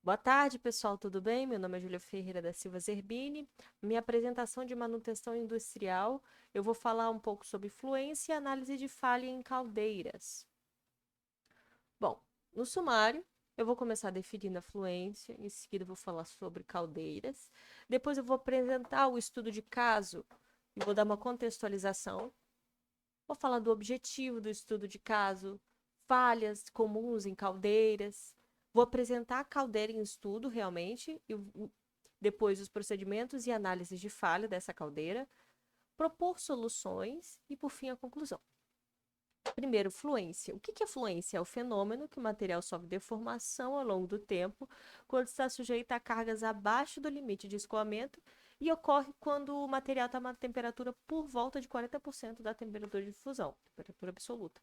Boa tarde, pessoal, tudo bem? Meu nome é Júlia Ferreira da Silva Zerbini. Minha apresentação de manutenção industrial, eu vou falar um pouco sobre fluência e análise de falha em caldeiras. Bom, no sumário, eu vou começar definindo a fluência, em seguida eu vou falar sobre caldeiras, depois eu vou apresentar o estudo de caso e vou dar uma contextualização. Vou falar do objetivo do estudo de caso, falhas comuns em caldeiras. Vou apresentar a caldeira em estudo realmente, e depois os procedimentos e análises de falha dessa caldeira, propor soluções e, por fim, a conclusão. Primeiro, fluência. O que é fluência? É o fenômeno que o material sofre deformação ao longo do tempo, quando está sujeito a cargas abaixo do limite de escoamento, e ocorre quando o material está a uma temperatura por volta de 40% da temperatura de fusão, temperatura absoluta.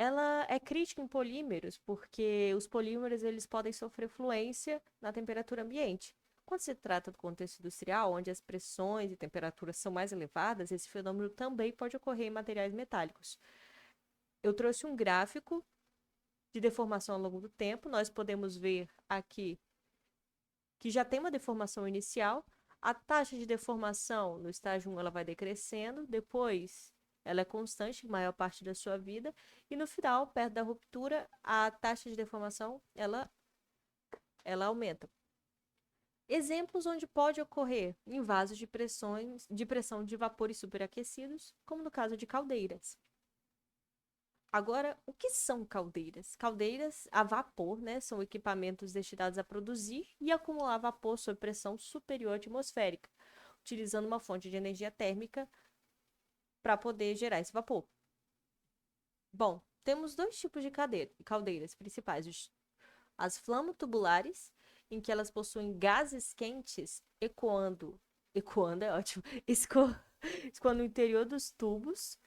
Ela é crítica em polímeros, porque os polímeros eles podem sofrer fluência na temperatura ambiente. Quando se trata do contexto industrial, onde as pressões e temperaturas são mais elevadas, esse fenômeno também pode ocorrer em materiais metálicos. Eu trouxe um gráfico de deformação ao longo do tempo. Nós podemos ver aqui que já tem uma deformação inicial. A taxa de deformação no estágio 1 ela vai decrescendo, depois ela é constante maior parte da sua vida, e no final, perto da ruptura, a taxa de deformação ela aumenta. Exemplos onde pode ocorrer em vasos de pressão de vapores superaquecidos, como no caso de caldeiras. Agora, o que são caldeiras? Caldeiras a vapor, né, são equipamentos destinados a produzir e acumular vapor sob pressão superior atmosférica, utilizando uma fonte de energia térmica para poder gerar esse vapor. Bom, temos dois tipos de caldeiras principais: as flamotubulares, em que elas possuem gases quentes ecoando é ótimo, escoando no interior dos tubos,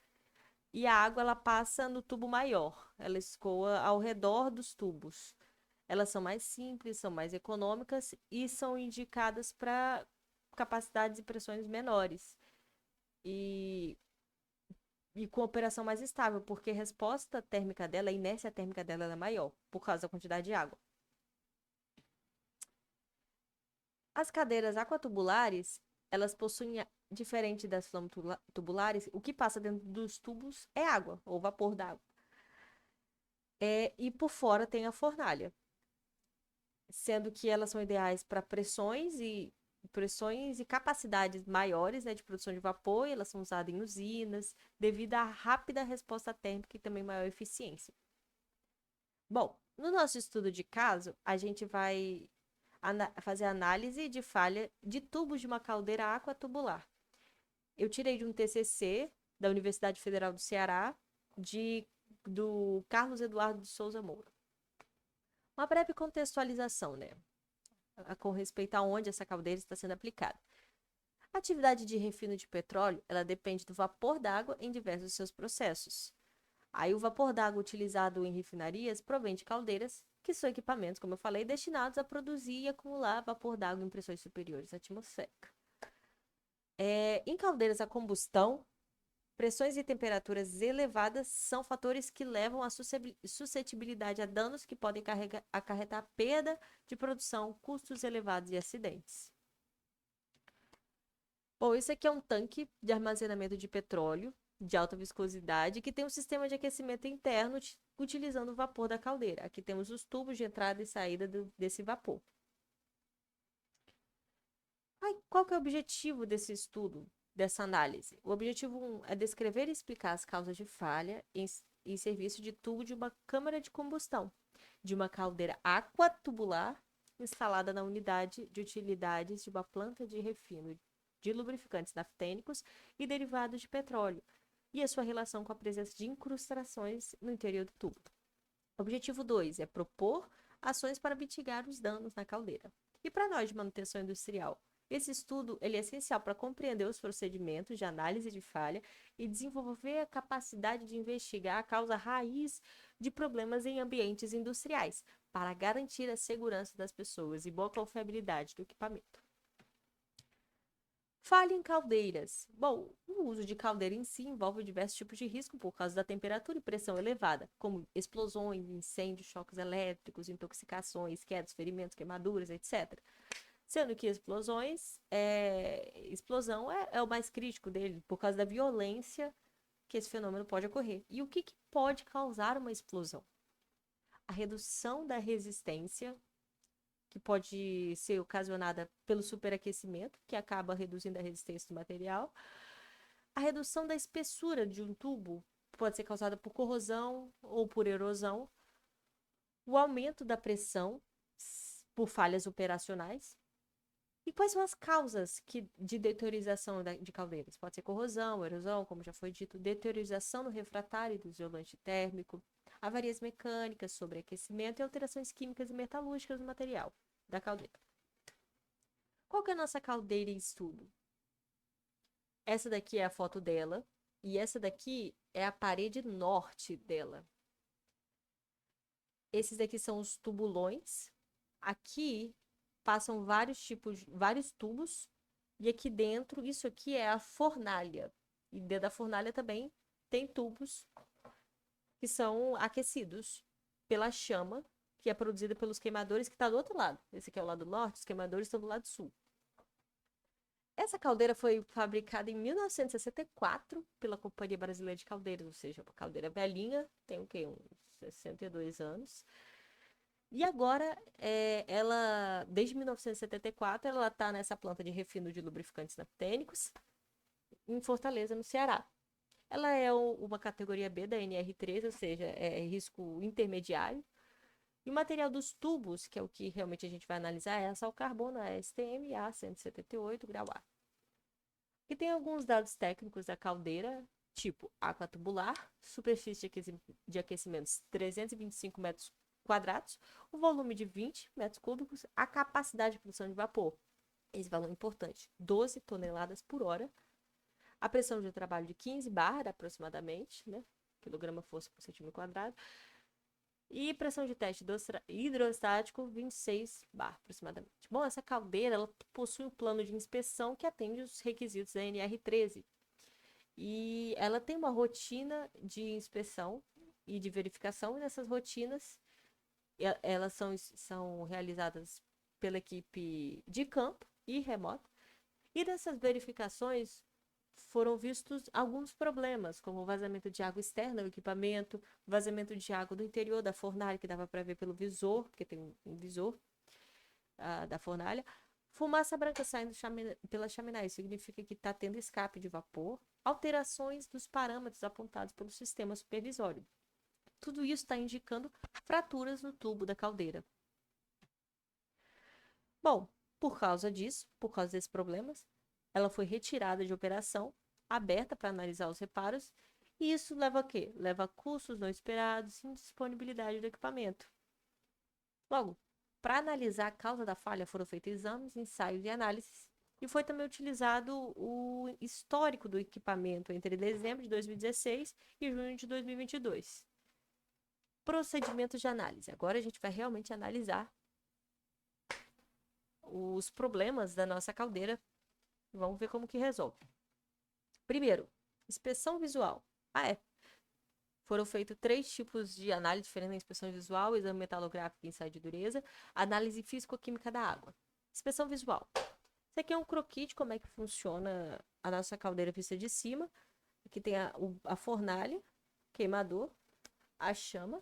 e a água ela passa no tubo maior, ela escoa ao redor dos tubos. Elas são mais simples, são mais econômicas e são indicadas para capacidades e pressões menores. E, e com operação mais estável, porque a resposta térmica dela, a inércia térmica dela é maior, por causa da quantidade de água. As cadeiras aquatubulares, elas possuem, diferente das flamotubulares, o que passa dentro dos tubos é água, ou vapor d'água. E por fora tem a fornalha, sendo que elas são ideais para pressões e capacidades maiores, né, de produção de vapor, e elas são usadas em usinas, devido à rápida resposta térmica e também maior eficiência. Bom, no nosso estudo de caso, a gente vai fazer análise de falha de tubos de uma caldeira aquatubular. Eu tirei de um TCC da Universidade Federal do Ceará, do Carlos Eduardo de Souza Moura. Uma breve contextualização, né, com respeito a onde essa caldeira está sendo aplicada. A atividade de refino de petróleo, ela depende do vapor d'água em diversos de seus processos. Aí o vapor d'água utilizado em refinarias provém de caldeiras, que são equipamentos, como eu falei, destinados a produzir e acumular vapor d'água em pressões superiores à atmosférica. Em caldeiras a combustão, pressões e temperaturas elevadas são fatores que levam à suscetibilidade a danos que podem acarretar perda de produção, custos elevados e acidentes. Bom, isso aqui é um tanque de armazenamento de petróleo de alta viscosidade que tem um sistema de aquecimento interno utilizando o vapor da caldeira. Aqui temos os tubos de entrada e saída desse vapor. Qual que é o objetivo desse estudo, dessa análise? O objetivo 1 é descrever e explicar as causas de falha em serviço de tubo de uma câmara de combustão, de uma caldeira aquatubular instalada na unidade de utilidades de uma planta de refino de lubrificantes naftênicos e derivados de petróleo, e a sua relação com a presença de incrustações no interior do tubo. Objetivo 2 é propor ações para mitigar os danos na caldeira. E para nós de manutenção industrial, esse estudo ele é essencial para compreender os procedimentos de análise de falha e desenvolver a capacidade de investigar a causa raiz de problemas em ambientes industriais, para garantir a segurança das pessoas e boa confiabilidade do equipamento. Falha em caldeiras. Bom, o uso de caldeira em si envolve diversos tipos de risco por causa da temperatura e pressão elevada, como explosões, incêndios, choques elétricos, intoxicações, quedas, ferimentos, queimaduras, etc. Sendo que explosão é o mais crítico dele, por causa da violência que esse fenômeno pode ocorrer. E o que pode causar uma explosão? A redução da resistência, que pode ser ocasionada pelo superaquecimento, que acaba reduzindo a resistência do material. A redução da espessura de um tubo pode ser causada por corrosão ou por erosão. O aumento da pressão por falhas operacionais. E quais são as causas de deteriorização de caldeiras? Pode ser corrosão, erosão, como já foi dito, deteriorização no refratário do isolante térmico, avarias mecânicas, sobreaquecimento e alterações químicas e metalúrgicas no material da caldeira. Qual que é a nossa caldeira em estudo? Essa daqui é a foto dela e essa daqui é a parede norte dela. Esses daqui são os tubulões. Aqui passam vários tubos e aqui dentro, isso aqui é a fornalha. E dentro da fornalha também tem tubos que são aquecidos pela chama, que é produzida pelos queimadores, que está do outro lado. Esse aqui é o lado norte, os queimadores estão do lado sul. Essa caldeira foi fabricada em 1964 pela Companhia Brasileira de Caldeiras, ou seja, uma caldeira velhinha, tem o quê? Uns 62 anos. E agora, desde 1974, ela está nessa planta de refino de lubrificantes naftênicos, em Fortaleza, no Ceará. Ela é uma categoria B da NR3, ou seja, é risco intermediário. E o material dos tubos, que é o que realmente a gente vai analisar, é a sal carbono, a STM A178, grau A. E tem alguns dados técnicos da caldeira, tipo água tubular, superfície de aquecimentos 325 metros quadrados, o volume de 20 metros cúbicos, a capacidade de produção de vapor, esse valor é importante, 12 toneladas por hora, a pressão de trabalho de 15 bar aproximadamente, né, quilograma-força por centímetro quadrado, e pressão de teste hidrostático 26 bar aproximadamente. Bom, essa caldeira ela possui um plano de inspeção que atende os requisitos da NR13. E ela tem uma rotina de inspeção e de verificação, e nessas rotinas elas são realizadas pela equipe de campo e remota. E nessas verificações foram vistos alguns problemas, como o vazamento de água externa do equipamento, vazamento de água do interior da fornalha, que dava para ver pelo visor, porque tem um visor da fornalha. Fumaça branca saindo pela chaminé, isso significa que está tendo escape de vapor. Alterações dos parâmetros apontados pelo sistema supervisório. Tudo isso está indicando fraturas no tubo da caldeira. Bom, por causa disso, por causa desses problemas, ela foi retirada de operação, aberta para analisar os reparos, e isso leva a quê? Leva a custos não esperados e indisponibilidade do equipamento. Logo, para analisar a causa da falha, foram feitos exames, ensaios e análises, e foi também utilizado o histórico do equipamento entre dezembro de 2016 e junho de 2022. Procedimentos de análise. Agora a gente vai realmente analisar os problemas da nossa caldeira. Vamos ver como que resolve. Primeiro, inspeção visual. Foram feitos 3 tipos de análise diferentes na inspeção visual, exame metalográfico e ensaio de dureza, análise físico-química da água. Inspeção visual. Isso aqui é um croquis de como é que funciona a nossa caldeira vista de cima. Aqui tem a fornalha, queimador, a chama.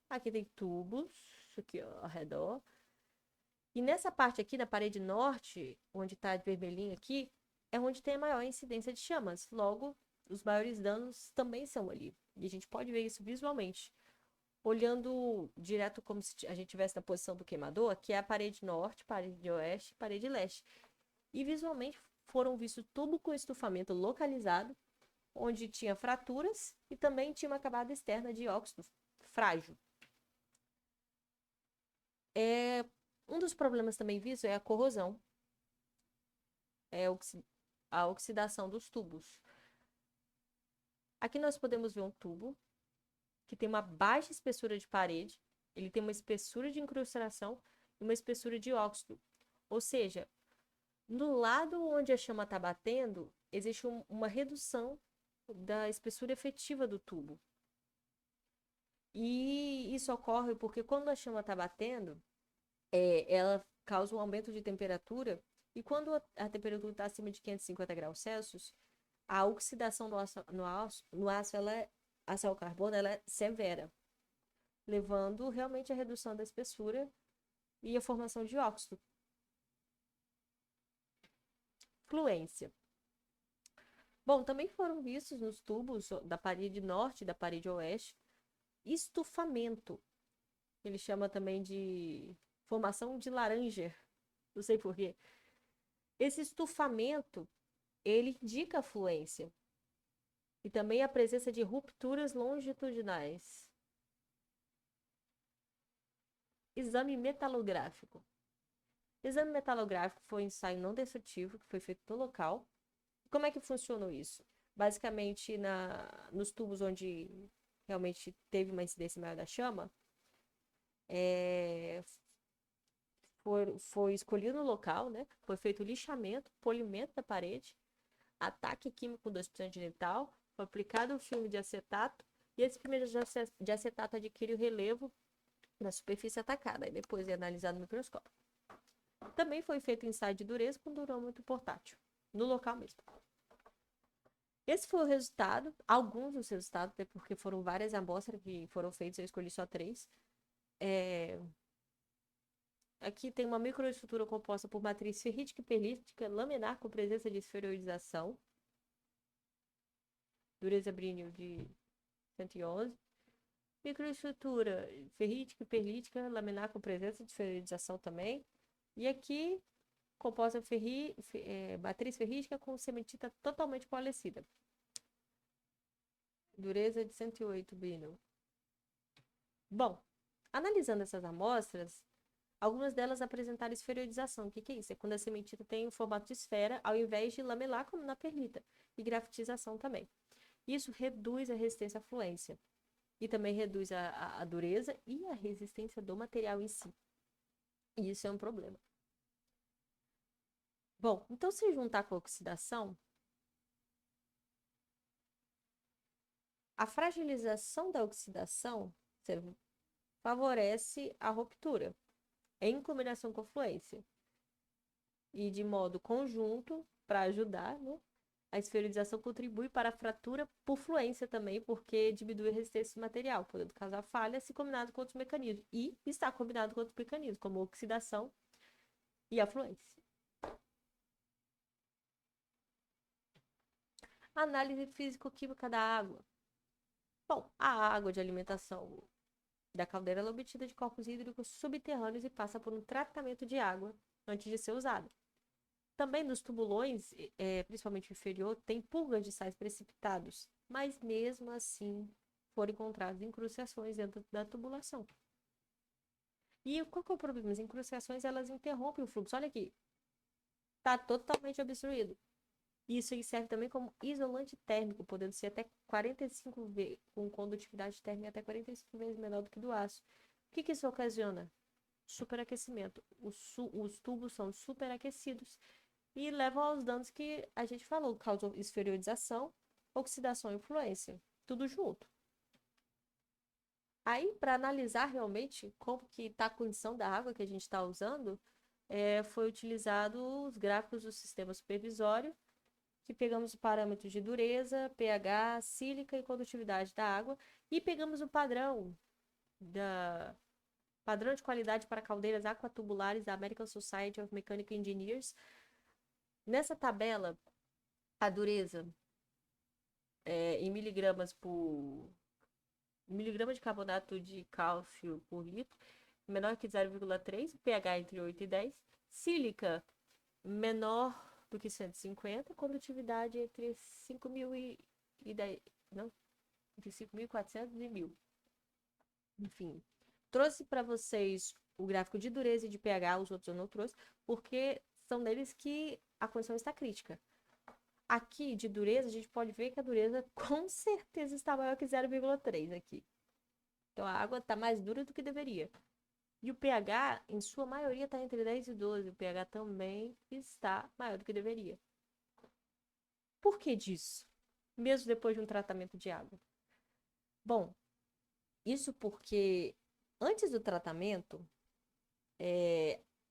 Aqui tem tubos, aqui ó, ao redor. E nessa parte aqui, na parede norte, onde está vermelhinho aqui, é onde tem a maior incidência de chamas. Logo, os maiores danos também são ali. E a gente pode ver isso visualmente. Olhando direto como se a gente estivesse na posição do queimador, aqui é a parede norte, parede oeste e parede leste. E visualmente foram vistos tubo com estufamento localizado, onde tinha fraturas e também tinha uma camada externa de óxido frágil. Um dos problemas também vistos é a corrosão, a oxidação dos tubos. Aqui nós podemos ver um tubo que tem uma baixa espessura de parede, ele tem uma espessura de incrustação e uma espessura de óxido. Ou seja, No lado onde a chama está batendo, existe uma redução da espessura efetiva do tubo. E isso ocorre porque quando a chama está batendo, ela causa um aumento de temperatura, e quando a temperatura está acima de 550 graus Celsius, a oxidação do aço, no aço, aço ao carbono, ela é severa, levando realmente à redução da espessura e a formação de óxido. Fluência. Bom, também foram vistos nos tubos da parede norte e da parede oeste estufamento. Ele chama também de formação de laranja. Não sei por quê. Esse estufamento, ele indica a fluência. E também a presença de rupturas longitudinais. Exame metalográfico. Exame metalográfico foi um ensaio não destrutivo que foi feito no local. Como é que funcionou isso? Basicamente, nos tubos onde realmente teve uma incidência maior da chama, foi escolhido o local, né? Foi feito lixamento, polimento da parede, ataque químico com 2% de metal, foi aplicado o filme de acetato, e esse filme de acetato adquire o relevo da superfície atacada, e depois é analisado no microscópio. Também foi feito ensaio de dureza com durômetro portátil, no local mesmo. Esse foi o resultado, alguns dos resultados, né, porque foram várias amostras que foram feitas, eu escolhi só 3. Aqui tem uma microestrutura composta por matriz ferrítica e perlítica laminar com presença de esferoidização. Dureza Brinell de 111. Microestrutura ferrítica e perlítica laminar com presença de esferoidização também. E aqui, composta matriz ferrítica com cementita totalmente coalescida. Dureza de 108 Brinell. Bom, analisando essas amostras, algumas delas apresentaram esferoidização. O que é isso? É quando a cementita tem o formato de esfera, ao invés de lamelar, como na perlita. E grafitização também. Isso reduz a resistência à fluência. E também reduz a dureza e a resistência do material em si. E isso é um problema. Bom, então se juntar com a oxidação, a fragilização da oxidação favorece a ruptura, em combinação com a fluência. E de modo conjunto, para ajudar, né? A esferoidização contribui para a fratura por fluência também, porque diminui a resistência do material, podendo causar falha se combinado com outros mecanismos. E está combinado com outros mecanismos, como a oxidação e a fluência. Análise físico-química da água. Bom, a água de alimentação da caldeira é obtida de corpos hídricos subterrâneos e passa por um tratamento de água antes de ser usada. Também nos tubulões, principalmente o inferior, tem purgas de sais precipitados, mas mesmo assim foram encontradas incrustações dentro da tubulação. E qual que é o problema? As incrustações, elas interrompem o fluxo. Olha aqui, está totalmente obstruído. Isso serve também como isolante térmico, podendo ser até 45 vezes, com condutividade térmica até 45 vezes menor do que do aço. O que isso ocasiona? Superaquecimento. Os tubos são superaquecidos e levam aos danos que a gente falou, causam esferoidização, oxidação e influência, tudo junto. Aí, para analisar realmente como que está a condição da água que a gente está usando, foi utilizado os gráficos do sistema supervisório, que pegamos o parâmetro de dureza, pH, sílica e condutividade da água, e pegamos o padrão de qualidade para caldeiras aquatubulares da American Society of Mechanical Engineers. Nessa tabela, a dureza em miligramas miligrama de carbonato de cálcio por litro, menor que 0,3, pH entre 8 e 10, sílica menor do que 150, condutividade entre 5.000 e 10, não, entre 5.400 e 1.000. Enfim, trouxe para vocês o gráfico de dureza e de pH, os outros eu não trouxe, porque são neles que a condição está crítica. Aqui, de dureza, a gente pode ver que a dureza com certeza está maior que 0,3 aqui. Então, a água está mais dura do que deveria. E o pH, em sua maioria, está entre 10 e 12. O pH também está maior do que deveria. Por que disso? Mesmo depois de um tratamento de água. Bom, isso porque antes do tratamento,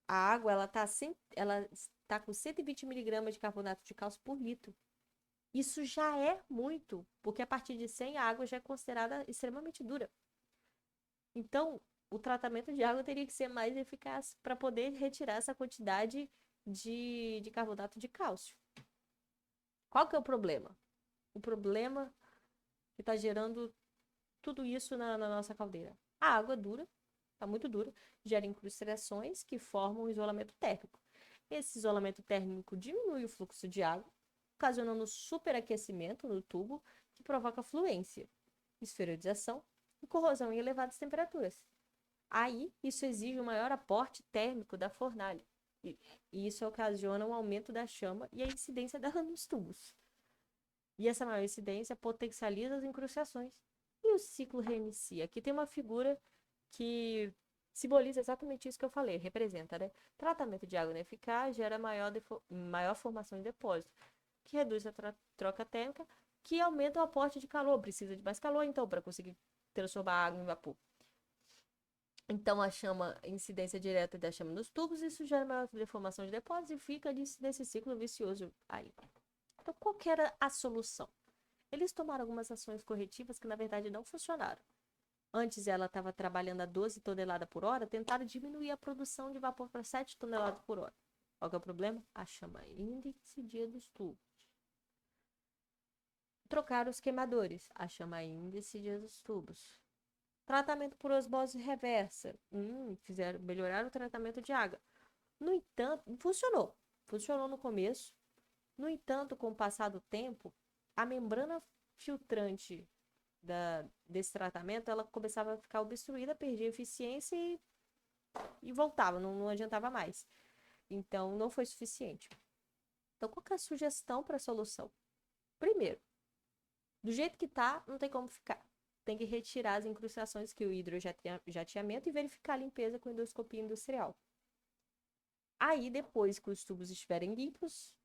a água ela está com 120 miligramas de carbonato de cálcio por litro. Isso já é muito, porque a partir de 100 a água já é considerada extremamente dura. Então, o tratamento de água teria que ser mais eficaz para poder retirar essa quantidade de carbonato de cálcio. Qual que é o problema? O problema que está gerando tudo isso na nossa caldeira. A água dura, está muito dura, gera incrustações que formam um isolamento térmico. Esse isolamento térmico diminui o fluxo de água, ocasionando superaquecimento no tubo, que provoca fluência, esferoidização e corrosão em elevadas temperaturas. Aí, isso exige um maior aporte térmico da fornalha. E isso ocasiona um aumento da chama e a incidência dela nos tubos. E essa maior incidência potencializa as incrustações. E o ciclo reinicia. Aqui tem uma figura que simboliza exatamente isso que eu falei, representa, né? Tratamento de água ineficaz gera maior formação de depósito, que reduz a troca térmica, que aumenta o aporte de calor. Precisa de mais calor, então, para conseguir transformar a água em vapor. Então, a incidência direta da chama nos tubos, isso gera maior deformação de depósitos e fica nesse ciclo vicioso aí. Então, qual que era a solução? Eles tomaram algumas ações corretivas que, na verdade, não funcionaram. Antes ela estava trabalhando a 12 toneladas por hora, tentaram diminuir a produção de vapor para 7 toneladas por hora. Qual que é o problema? A chama índice dos tubos. Trocaram os queimadores, a chama índice dos tubos. Tratamento por osmose reversa. Melhoraram o tratamento de água. No entanto, funcionou. Funcionou no começo. No entanto, com o passar do tempo, a membrana filtrante desse tratamento, ela começava a ficar obstruída, perdia eficiência e voltava, não adiantava mais. Então, não foi suficiente. Então, qual que é a sugestão para a solução? Primeiro, do jeito que tá, não tem como ficar. Tem que retirar as incrustações que o hidrojateamento e verificar a limpeza com endoscopia industrial. Aí, depois que os tubos estiverem limpos,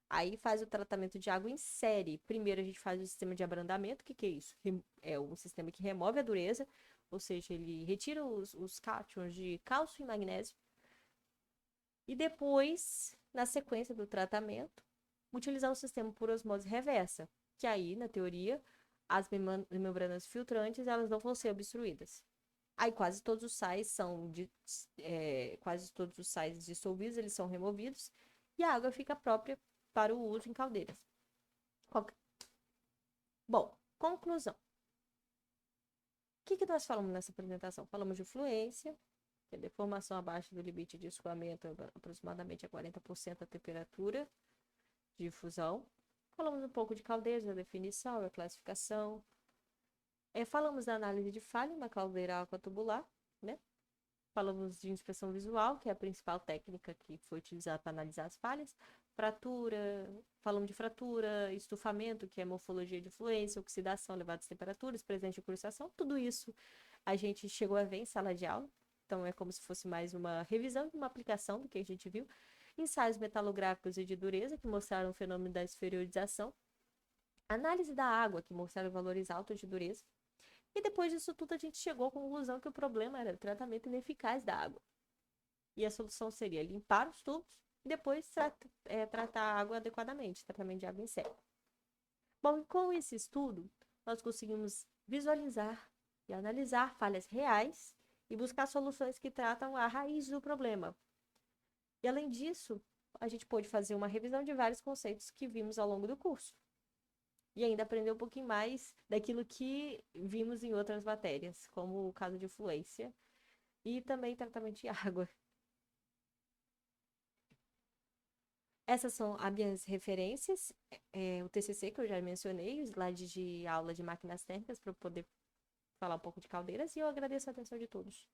aí faz o tratamento de água em série. Primeiro a gente faz o sistema de abrandamento. O que é isso? É um sistema que remove a dureza, ou seja, ele retira os cátions de cálcio e magnésio. E depois, na sequência do tratamento, utilizar o sistema por osmose reversa, que aí, na teoria, as membranas filtrantes elas não vão ser obstruídas. Aí quase todos os sais dissolvidos, eles são removidos e a água fica própria para o uso em caldeiras. Bom, conclusão. O que nós falamos nessa apresentação? Falamos de fluência, que é deformação abaixo do limite de escoamento, aproximadamente a 40% da temperatura de difusão. Falamos um pouco de caldeiras, a definição, a classificação. Falamos da análise de falha na caldeira aquatubular, né? Falamos de inspeção visual, que é a principal técnica que foi utilizada para analisar as falhas. Fratura, falamos de fratura, estufamento, que é morfologia de fluência, oxidação, elevadas temperaturas, presente de crustação. Tudo isso a gente chegou a ver em sala de aula. Então, é como se fosse mais uma revisão e uma aplicação do que a gente viu. Ensaios metalográficos e de dureza, que mostraram o fenômeno da esferoidização. Análise da água, que mostraram valores altos de dureza. E depois disso tudo, a gente chegou à conclusão que o problema era o tratamento ineficaz da água. E a solução seria limpar os tubos e depois tratar a água adequadamente, tratamento de água em série. Bom, e com esse estudo, nós conseguimos visualizar e analisar falhas reais e buscar soluções que tratam a raiz do problema. E além disso, a gente pôde fazer uma revisão de vários conceitos que vimos ao longo do curso. E ainda aprender um pouquinho mais daquilo que vimos em outras matérias, como o caso de fluência e também tratamento de água. Essas são as minhas referências, o TCC que eu já mencionei, os slides de aula de máquinas térmicas para eu poder falar um pouco de caldeiras, e eu agradeço a atenção de todos.